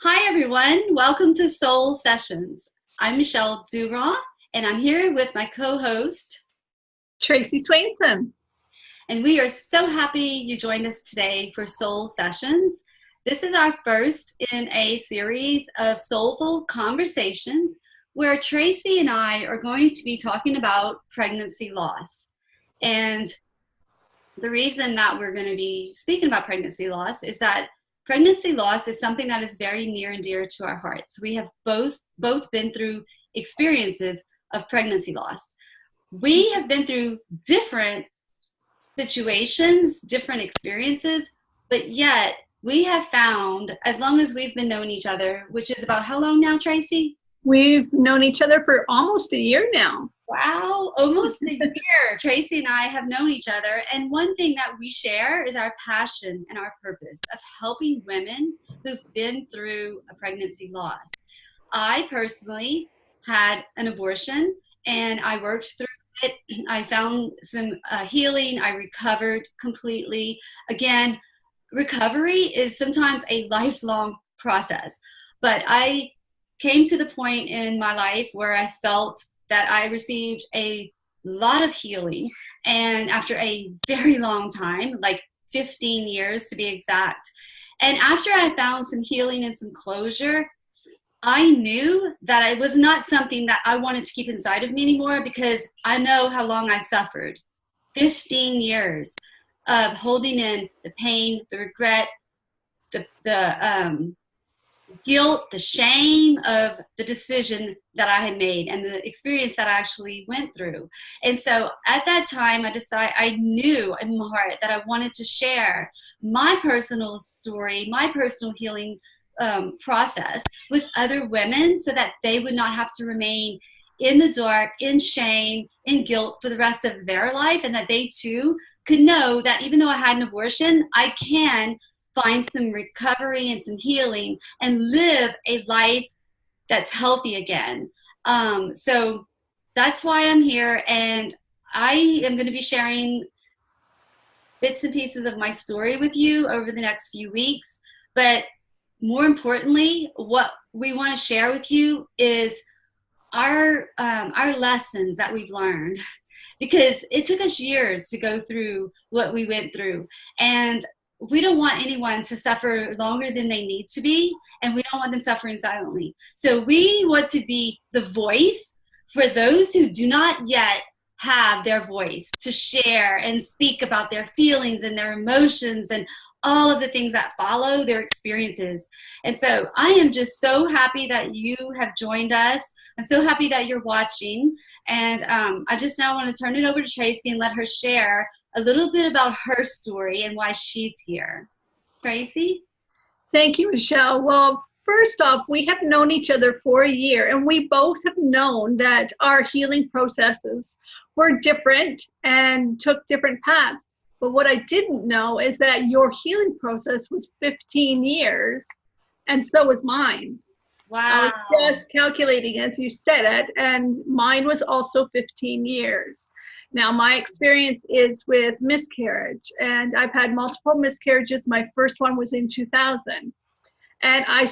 Hi, everyone. Welcome to Soul Sessions. I'm Michelle Durand, and I'm here with my co-host, Tracey Swainson. and we are so happy you joined us today for Soul Sessions. This is our first in a series of soulful conversations where Tracey and I are going to be talking about pregnancy loss. And the reason that we're going to be speaking about pregnancy loss is that pregnancy loss is something that is very near and dear to our hearts. We have both been through experiences of pregnancy loss. We have been through different situations, different experiences, but yet we have found, as long as we've been knowing each other, which is about how long now, Tracey? We've known each other for almost a year now. Wow, almost a year. Tracey and I have known each other, and one thing that we share is our passion and our purpose of helping women who've been through a pregnancy loss. I personally had an abortion, and I worked through it. I found some healing. I recovered completely. Again, recovery is sometimes a lifelong process, but I came to the point in my life where I felt that I received a lot of healing. And after a very long time, like 15 years to be exact, and after I found some healing and some closure, I knew that it was not something that I wanted to keep inside of me anymore because I know how long I suffered. 15 years of holding in the pain, the regret, the guilt, the shame of the decision that I had made and the experience that I actually went through. And so at that time, I knew in my heart that I wanted to share my personal story, my personal healing process with other women so that they would not have to remain in the dark, in shame, in guilt for the rest of their life, and that they too could know that even though I had an abortion, I can find some recovery and some healing and live a life that's healthy again. So that's why I'm here, and I am going to be sharing bits and pieces of my story with you over the next few weeks. But more importantly, what we want to share with you is our lessons that we've learned, because it took us years to go through what we went through, and we don't want anyone to suffer longer than they need to be, and we don't want them suffering silently. So we want to be the voice for those who do not yet have their voice to share and speak about their feelings and their emotions and all of the things that follow their experiences. And so I am just so happy that you have joined us. I'm so happy that you're watching. And I just now want to turn it over to Tracey and let her share a little bit about her story and why she's here. Tracey? Thank you, Michelle. Well, first off, we have known each other for a year, and we both have known that our healing processes were different and took different paths. But what I didn't know is that your healing process was 15 years, and so was mine. I Wow. was just calculating as you said it, and mine was also 15 years. Now, my experience is with miscarriage, and I've had multiple miscarriages. My first one was in 2000. And I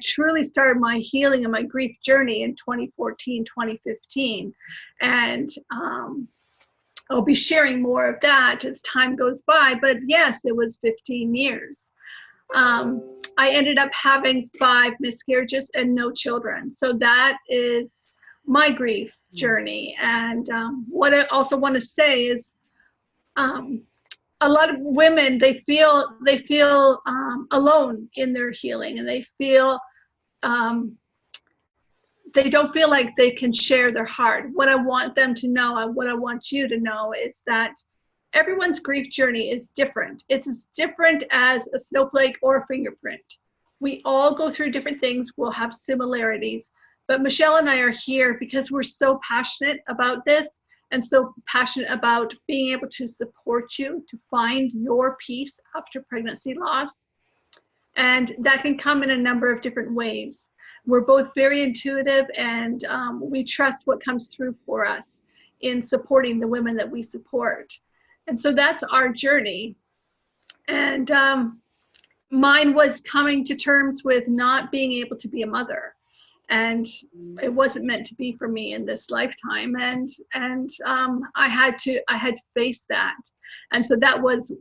truly started my healing and my grief journey in 2014, 2015. And I'll be sharing more of that as time goes by. But yes, it was 15 years. I ended up having 5 miscarriages and no children. So that is my grief journey. And what I also want to say is a lot of women, they feel alone in their healing, and they feel they don't feel like they can share their heart. What I want them to know, and what I want you to know, is that everyone's grief journey is different. It's as different as a snowflake or a fingerprint. We all go through different things. We'll have similarities. But Michelle and I are here because we're so passionate about this and so passionate about being able to support you to find your peace after pregnancy loss. And that can come in a number of different ways. We're both very intuitive, and we trust what comes through for us in supporting the women that we support. And so that's our journey. And mine was coming to terms with not being able to be a mother, and it wasn't meant to be for me in this lifetime. And I had to face that. And so that was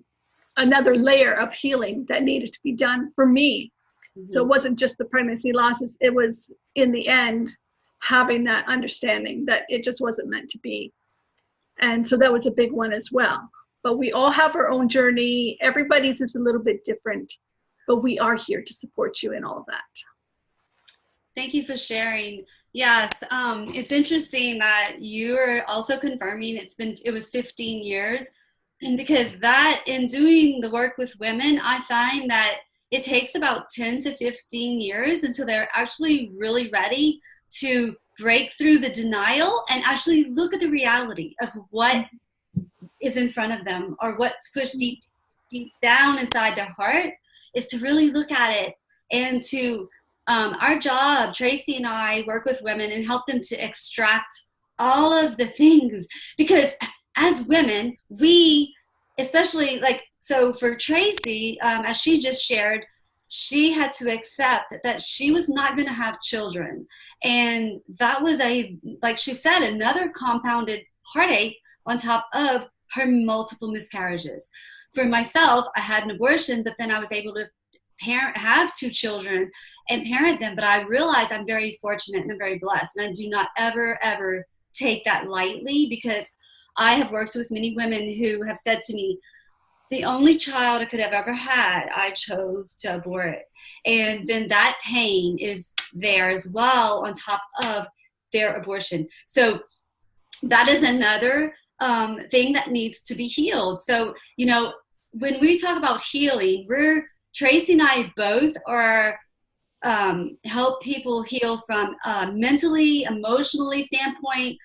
another layer of healing that needed to be done for me. So it wasn't just the pregnancy losses, it was in the end having that understanding that it just wasn't meant to be. And so that was a big one as well. But we all have our own journey. Everybody's is a little bit different, but we are here to support you in all of that. Thank you for sharing. Yes, it's interesting that you're also confirming it was 15 years. And because that, in doing the work with women, I find that it takes about 10 to 15 years until they're actually really ready to break through the denial and actually look at the reality of what is in front of them, or what's pushed deep down inside their heart, is to really look at it. And to our job, Tracey and I work with women and help them to extract all of the things, because as women, we, especially so for Tracey, as she just shared, she had to accept that she was not going to have children. And that was like she said, another compounded heartache on top of her multiple miscarriages. For myself, I had an abortion, but then I was able to have 2 children and parent them. But I realized I'm very fortunate and I'm very blessed. And I do not ever, ever take that lightly, because I have worked with many women who have said to me, the only child I could have ever had, I chose to abort. And then that pain is there as well on top of their abortion. So that is another thing that needs to be healed. So, when we talk about healing, Tracey and I both are help people heal from mentally, emotionally standpoint,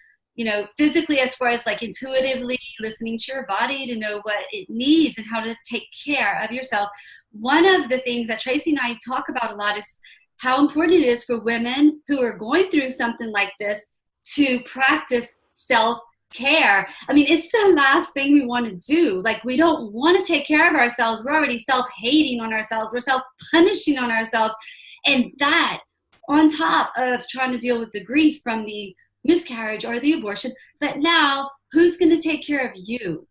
physically, as far as intuitively listening to your body to know what it needs and how to take care of yourself. One of the things that Tracey and I talk about a lot is how important it is for women who are going through something like this to practice self-care. I mean, it's the last thing we want to do. We don't want to take care of ourselves. We're already self-hating on ourselves. We're self-punishing on ourselves. And that, on top of trying to deal with the grief from the miscarriage or the abortion, but now who's going to take care of you?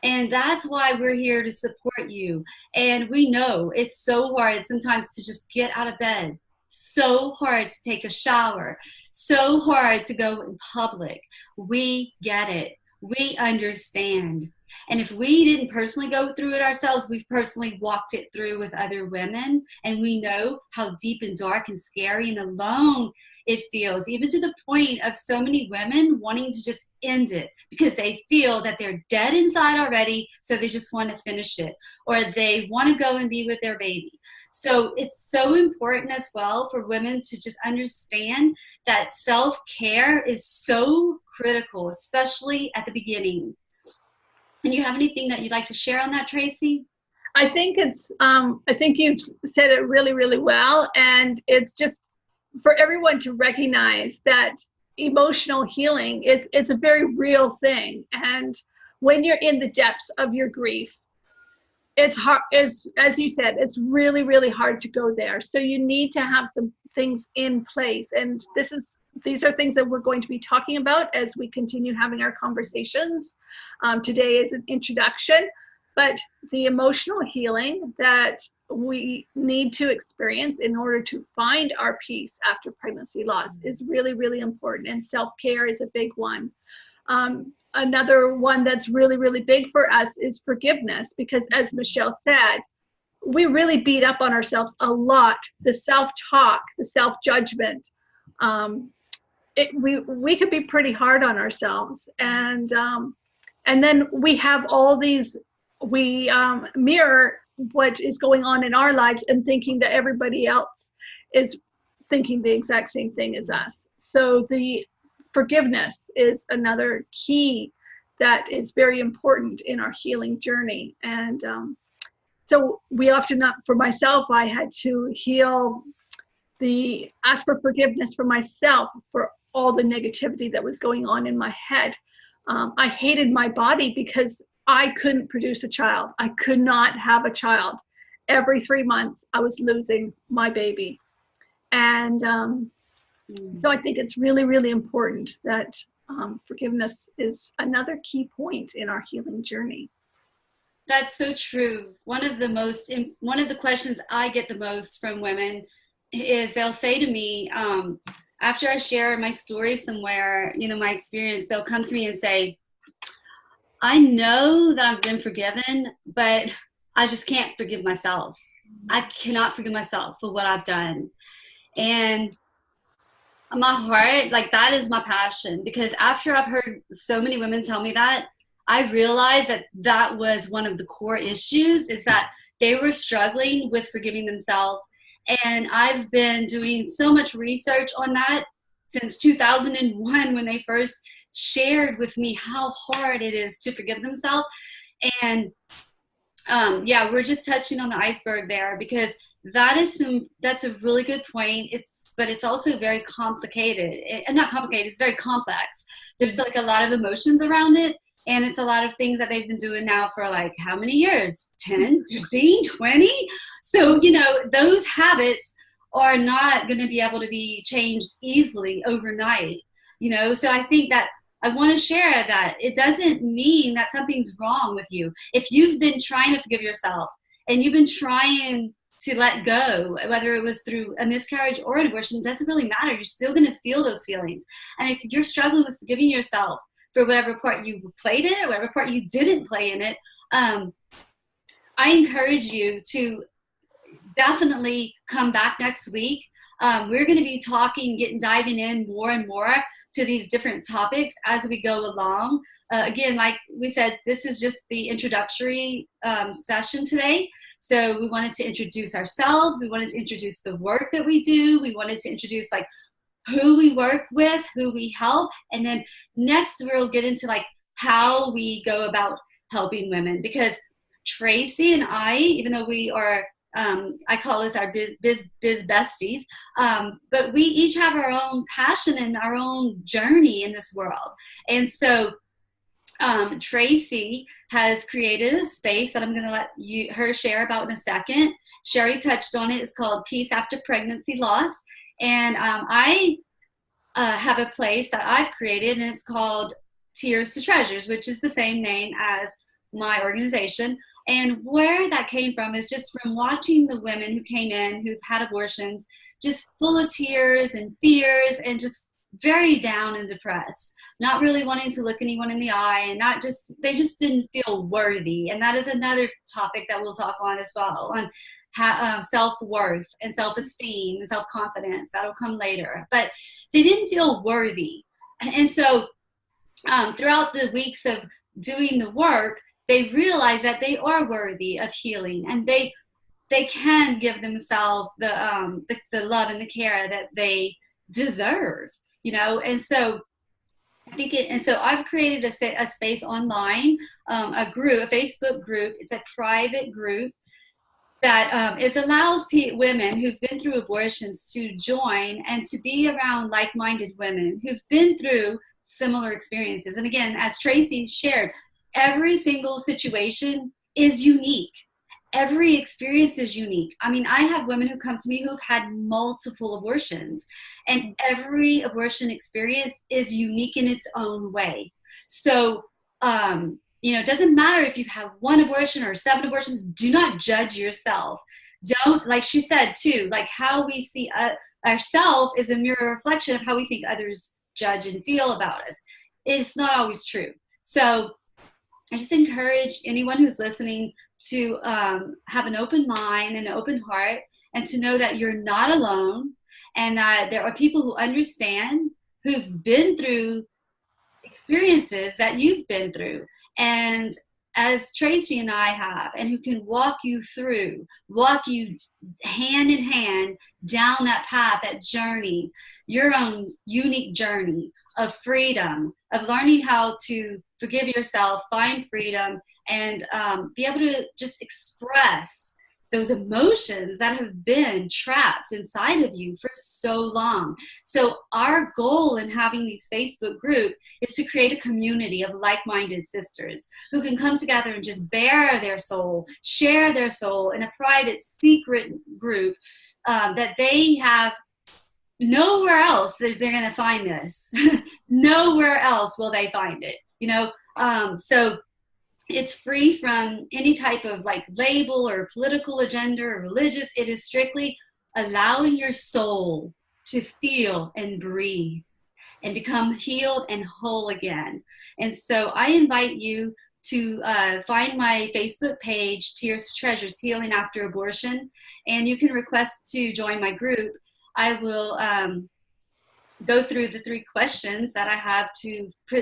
And that's why we're here to support you. And we know it's so hard sometimes to just get out of bed, so hard to take a shower, so hard to go in public. We get it. We understand. And if we didn't personally go through it ourselves, we've personally walked it through with other women, and we know how deep and dark and scary and alone it feels, even to the point of so many women wanting to just end it because they feel that they're dead inside already, so they just want to finish it, or they want to go and be with their baby. So it's so important as well for women to just understand that self-care is so critical, especially at the beginning. And you have anything that you'd like to share on that, Tracey? I think I think you've said it really, really well. And it's just for everyone to recognize that emotional healing, it's a very real thing. And when you're in the depths of your grief, it's hard, as you said, it's really, really hard to go there. So you need to have some things in place. And these are things that we're going to be talking about as we continue having our conversations. Today is an introduction, but the emotional healing that we need to experience in order to find our peace after pregnancy loss is really, really important. And self-care is a big one. Another one that's really, really big for us is forgiveness, because as Michelle said, we really beat up on ourselves a lot. The self-talk, the self-judgment, we could be pretty hard on ourselves. And then we have all these, we mirror what is going on in our lives and thinking that everybody else is thinking the exact same thing as us. So the forgiveness is another key that is very important in our healing journey. And so we often, for myself, I had to ask for forgiveness for myself for all the negativity that was going on in my head. I hated my body because I couldn't produce a child. I could not have a child. every 3 months I was losing my baby. And so I think it's really, really important that forgiveness is another key point in our healing journey. That's so true. One of the questions I get the most from women is they'll say to me, after I share my story somewhere, my experience, they'll come to me and say, I know that I've been forgiven, but I just can't forgive myself. I cannot forgive myself for what I've done. And my heart, like, that is my passion, because after I've heard so many women tell me that, I realized that that was one of the core issues, is that they were struggling with forgiving themselves. And I've been doing so much research on that since 2001, when they first shared with me how hard it is to forgive themselves. And yeah, we're just touching on the iceberg there, because that's a really good point. But it's also very complicated. Not complicated, it's very complex. There's like a lot of emotions around it. And it's a lot of things that they've been doing now for like how many years? 10, 15, 20? So, those habits are not going to be able to be changed easily overnight. So I think that I want to share that it doesn't mean that something's wrong with you. If you've been trying to forgive yourself and you've been trying to let go, whether it was through a miscarriage or an abortion, it doesn't really matter. You're still going to feel those feelings. And if you're struggling with forgiving yourself for whatever part you played in it, or whatever part you didn't play in it, I encourage you to definitely come back next week. We're going to be diving in more and more to these different topics as we go along. Again, like we said, this is just the introductory session today. So we wanted to introduce ourselves. We wanted to introduce the work that we do. We wanted to introduce like who we work with, who we help. And then next we'll get into like how we go about helping women, because Tracey and I, even though we are, I call us our biz besties, but we each have our own passion and our own journey in this world. And so Tracey has created a space that I'm going to let her share about in a second. She already touched on it. It's called Peace After Pregnancy Loss. And I have a place that I've created, and it's called Tears to Treasures, which is the same name as my organization. And where that came from is just from watching the women who came in who've had abortions, just full of tears and fears and just very down and depressed, not really wanting to look anyone in the eye, and they just didn't feel worthy. And that is another topic that we'll talk on as well, on self-worth and self-esteem and self-confidence. That'll come later. But they didn't feel worthy. And so throughout the weeks of doing the work, they realize that they are worthy of healing, and they can give themselves the love and the care that they deserve, And so I've created a space online, a Facebook group. It's a private group that it allows women who've been through abortions to join and to be around like-minded women who've been through similar experiences. And again, as Tracey shared, every single situation is unique. Every experience is unique. I mean, I have women who come to me who've had multiple abortions, and every abortion experience is unique in its own way. So, it doesn't matter if you have one abortion or 7 abortions. Do not judge yourself. Don't, like she said too, like how we see ourselves is a mirror reflection of how we think others judge and feel about us. It's not always true. So I just encourage anyone who's listening to have an open mind and an open heart, and to know that you're not alone, and that there are people who understand, who've been through experiences that you've been through. And as Tracey and I have, and who can walk you hand in hand down that path, that journey, your own unique journey of freedom, of learning how to forgive yourself, find freedom, and be able to just express those emotions that have been trapped inside of you for so long. So our goal in having these Facebook group is to create a community of like-minded sisters who can come together and just bare their soul, share their soul in a private, secret group that they have. Nowhere else they're going to find this. Nowhere else will they find it, so it's free from any type of like label or political agenda or religious. It is strictly allowing your soul to feel and breathe and become healed and whole again. And so I invite you to find my Facebook page, Tears to Treasures, Healing After Abortion, and you can request to join my group. I will go through the 3 questions that I have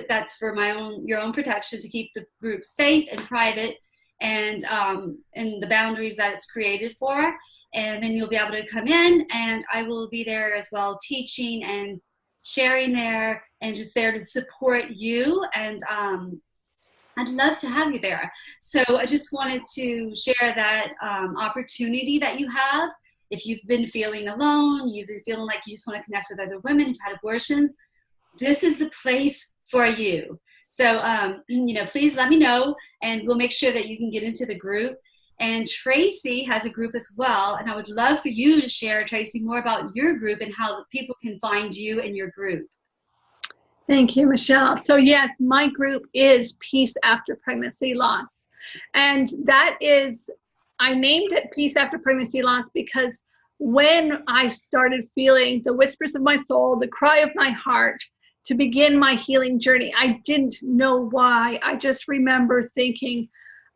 that's for your own protection, to keep the group safe and private, and the boundaries that it's created for. And then you'll be able to come in, and I will be there as well, teaching and sharing there, and just there to support you. And I'd love to have you there. So I just wanted to share that opportunity that you have. If you've been feeling alone, you've been feeling like you just want to connect with other women who've had abortions, this is the place for you. So, please let me know, and we'll make sure that you can get into the group. And Tracey has a group as well, and I would love for you to share, Tracey, more about your group and how people can find you and your group. Thank you, Michelle. So yes, my group is Peace After Pregnancy Loss. And that is, I named it Peace After Pregnancy Loss because when I started feeling the whispers of my soul, the cry of my heart to begin my healing journey, I didn't know why. I just remember thinking,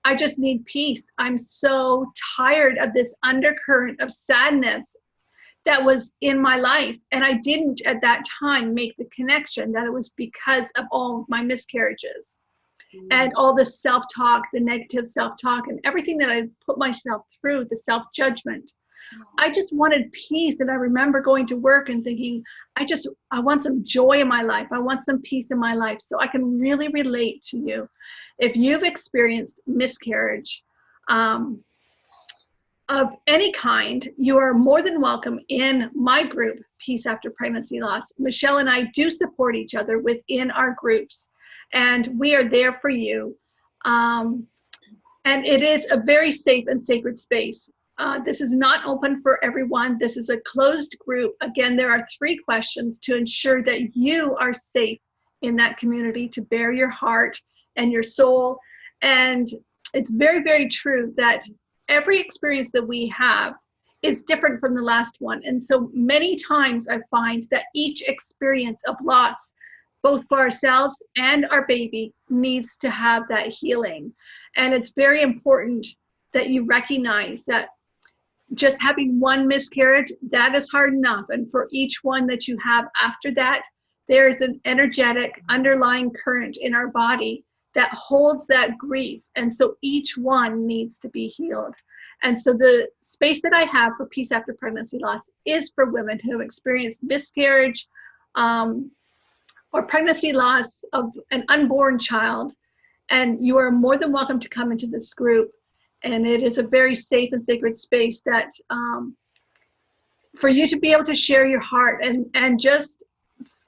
I just need peace. I'm so tired of this undercurrent of sadness that was in my life. And I didn't at that time make the connection that it was because of all of my miscarriages. And all the self-talk, the negative self-talk, and everything that I put myself through, the self-judgment. I just wanted peace. And I remember going to work and thinking, I want some joy in my life. I want some peace in my life. So I can really relate to you. If you've experienced miscarriage of any kind, you are more than welcome in my group, Peace After Pregnancy Loss. Michelle and I do support each other within our groups, and we are there for you. And it is a very safe and sacred space. This is not open for everyone. This is a closed group. Again, there are 3 questions to ensure that you are safe in that community to bare your heart and your soul. And it's very, very true that every experience that we have is different from the last one. And so many times I find that each experience of loss, both for ourselves and our baby, needs to have that healing. And it's very important that you recognize that just having one miscarriage, that is hard enough. And for each one that you have after that, there is an energetic underlying current in our body that holds that grief. And so each one needs to be healed. And so the space that I have for Peace After Pregnancy Loss is for women who have experienced miscarriage or pregnancy loss of an unborn child. And you are more than welcome to come into this group. And it is a very safe and sacred space that for you to be able to share your heart and just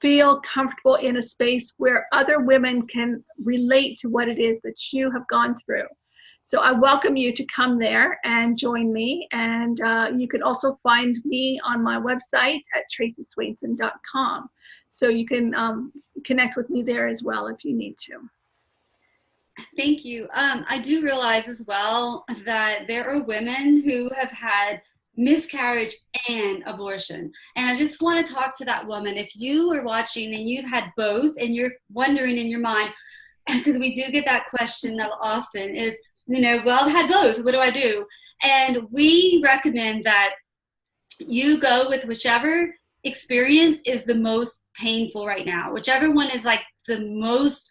feel comfortable in a space where other women can relate to what it is that you have gone through. So I welcome you to come there and join me. And you can also find me on my website at traceyswainson.com. So you can connect with me there as well if you need to. Thank you. I do realize as well that there are women who have had miscarriage and abortion. And I just want to talk to that woman. If you are watching and you've had both and you're wondering in your mind, because we do get that question often, is, well, I've had both. What do I do? And we recommend that you go with whichever experience is the most painful right now, whichever one is like the most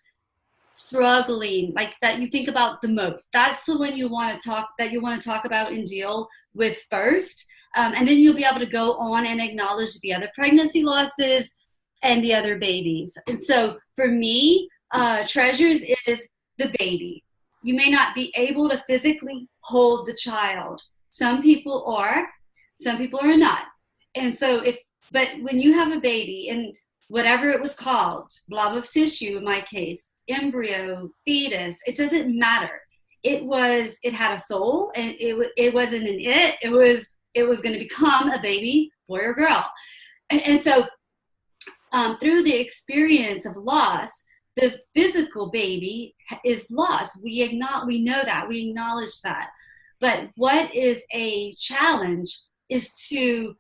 struggling, like that you think about the most. That's the one you want to talk about and deal with first. And then you'll be able to go on and acknowledge the other pregnancy losses and the other babies. And so for me, treasures is the baby. You may not be able to physically hold the child Some people are, some people are not. And so but when you have a baby and whatever it was called, blob of tissue in my case, embryo, fetus, it doesn't matter. It had a soul, and it wasn't it was going to become a baby, boy or girl. And so through the experience of loss, the physical baby is lost. We know that, we acknowledge that. But what is a challenge is to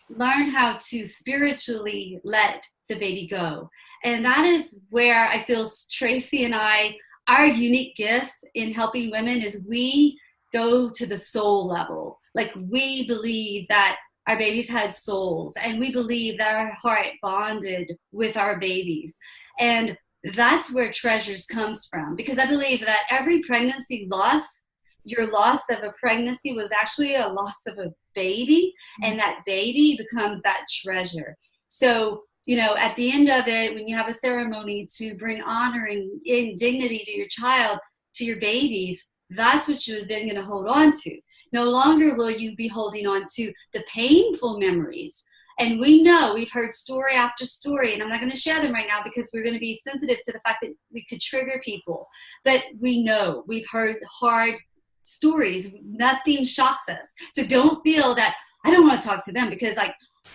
learn how to spiritually let the baby go. And that is where I feel Tracey and I, our unique gifts in helping women is we go to the soul level. Like, we believe that our babies had souls, and we believe that our heart bonded with our babies. And that's where treasures comes from, because I believe that every pregnancy loss, your loss of a pregnancy was actually a loss of a baby, and that baby becomes that treasure. So, at the end of it, when you have a ceremony to bring honor and dignity to your child, to your babies, that's what you're then going to hold on to. No longer will you be holding on to the painful memories. And we know, we've heard story after story, and I'm not going to share them right now because we're going to be sensitive to the fact that we could trigger people. But we know, we've heard hard stories. Nothing shocks us. So don't feel that I don't want to talk to them because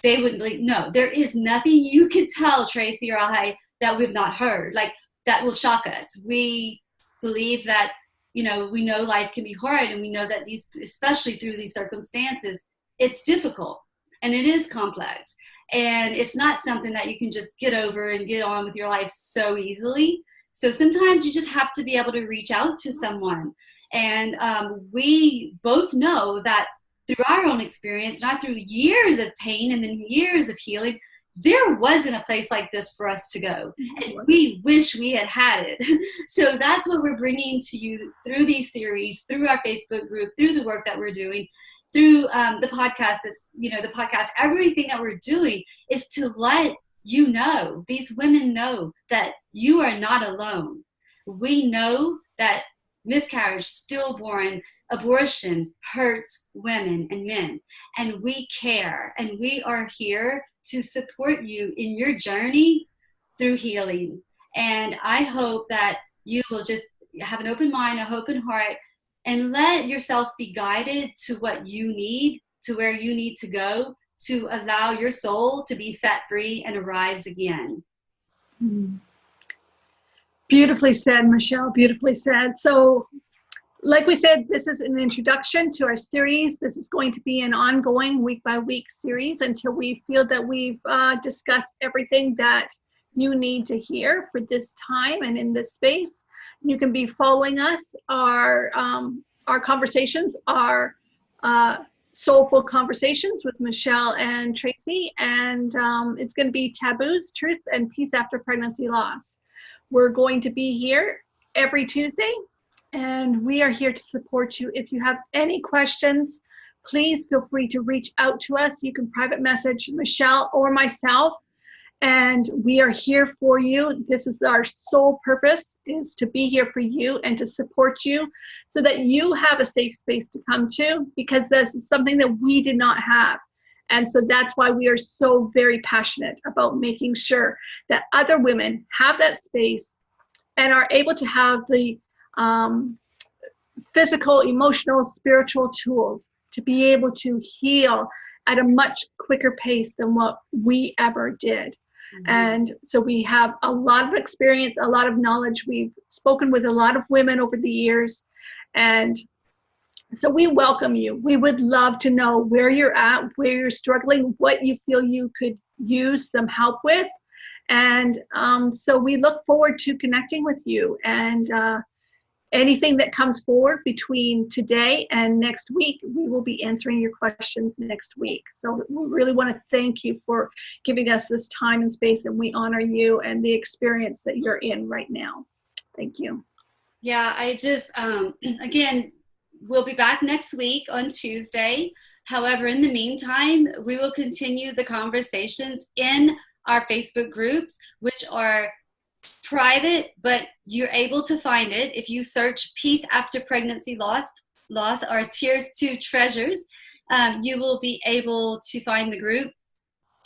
they wouldn't believe. No, there is nothing you can tell Tracey or I that we've not heard, that will shock us. We believe that, we know life can be hard, and we know that especially through these circumstances, it's difficult and it is complex, and it's not something that you can just get over and get on with your life so easily. So sometimes you just have to be able to reach out to someone. And we both know that through our own experience, not through years of pain and then years of healing, there wasn't a place like this for us to go. And we wish we had it. So that's what we're bringing to you through these series, through our Facebook group, through the work that we're doing, through the podcast. Everything that we're doing is to let these women know that you are not alone. We know that miscarriage, stillborn, abortion hurts women and men, and we care, and we are here to support you in your journey through healing. And I hope that you will just have an open mind, an open heart, and let yourself be guided to what you need, to where you need to go, to allow your soul to be set free and arise again. Beautifully said, Michelle, beautifully said. So, like we said, this is an introduction to our series. This is going to be an ongoing week-by-week series until we feel that we've discussed everything that you need to hear for this time and in this space. You can be following us. Our conversations are soulful conversations with Michelle and Tracey, and it's going to be taboos, truths, and peace after pregnancy loss. We're going to be here every Tuesday, and we are here to support you. If you have any questions, please feel free to reach out to us. You can private message Michelle or myself, and we are here for you. This is our sole purpose, is to be here for you and to support you so that you have a safe space to come to, because this is something that we did not have. And so that's why we are so very passionate about making sure that other women have that space and are able to have the physical, emotional, spiritual tools to be able to heal at a much quicker pace than what we ever did. And so we have a lot of experience, a lot of knowledge. We've spoken with a lot of women over the years, and so we welcome you. We would love to know where you're at, where you're struggling, what you feel you could use some help with. And so we look forward to connecting with you. And anything that comes forward between today and next week, we will be answering your questions next week. So we really want to thank you for giving us this time and space, and we honor you and the experience that you're in right now. Thank you. Yeah, I just, again, we'll be back next week on Tuesday. However, in the meantime, we will continue the conversations in our Facebook groups, which are private, but you're able to find it if you search Peace After Pregnancy Loss loss, or Tears to Treasures, you will be able to find the group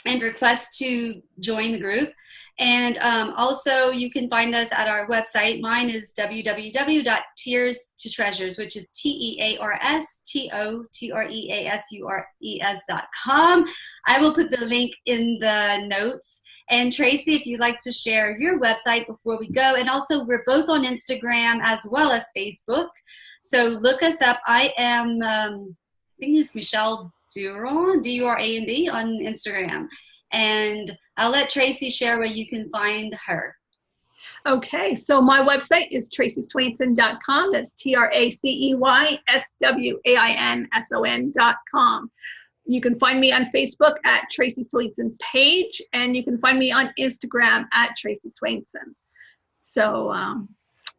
and request to join the group. And also you can find us at our website. Mine is www.tearstotreasures, which is TEARSTOTREASURES.com. I will put the link in the notes. And Tracey, if you'd like to share your website before we go. And also, we're both on Instagram as well as Facebook. So look us up. I am, I think it's Michelle Durand, D-U-R-A-N-D, on Instagram. And I'll let Tracey share where you can find her. Okay, so my website is traceyswainson.com. That's TRACEYSWAINSON.com. You can find me on Facebook at Tracey Swainson page, and you can find me on Instagram at Tracey Swainson. So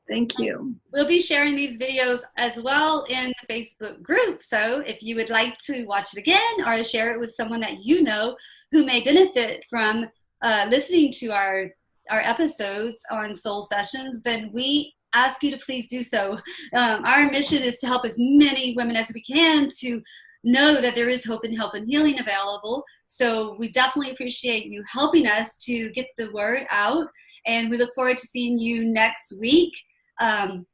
thank you. We'll be sharing these videos as well in the Facebook group. So if you would like to watch it again or share it with someone that you know who may benefit from listening to our episodes on Soul Sessions, then we ask you to please do so. Our mission is to help as many women as we can to know that there is hope and help and healing available. So we definitely appreciate you helping us to get the word out. And we look forward to seeing you next week. And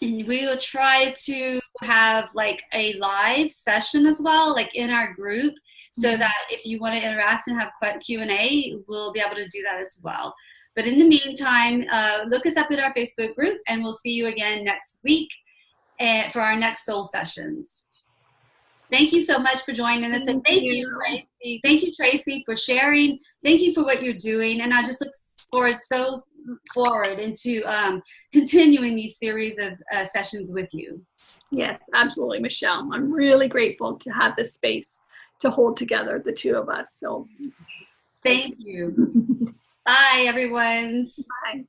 we will try to have like a live session as well, like in our group, so that if you want to interact and have Q&A, we'll be able to do that as well. But in the meantime, look us up in our Facebook group, and we'll see you again next week for our next Soul Sessions. Thank you so much for joining us. And thank you, Tracey. Thank you, Tracey, for sharing. Thank you for what you're doing. And I just look forward into continuing these series of sessions with you. Yes, absolutely, Michelle. I'm really grateful to have this space to hold together the two of us. So thank you. Bye, everyone. Bye.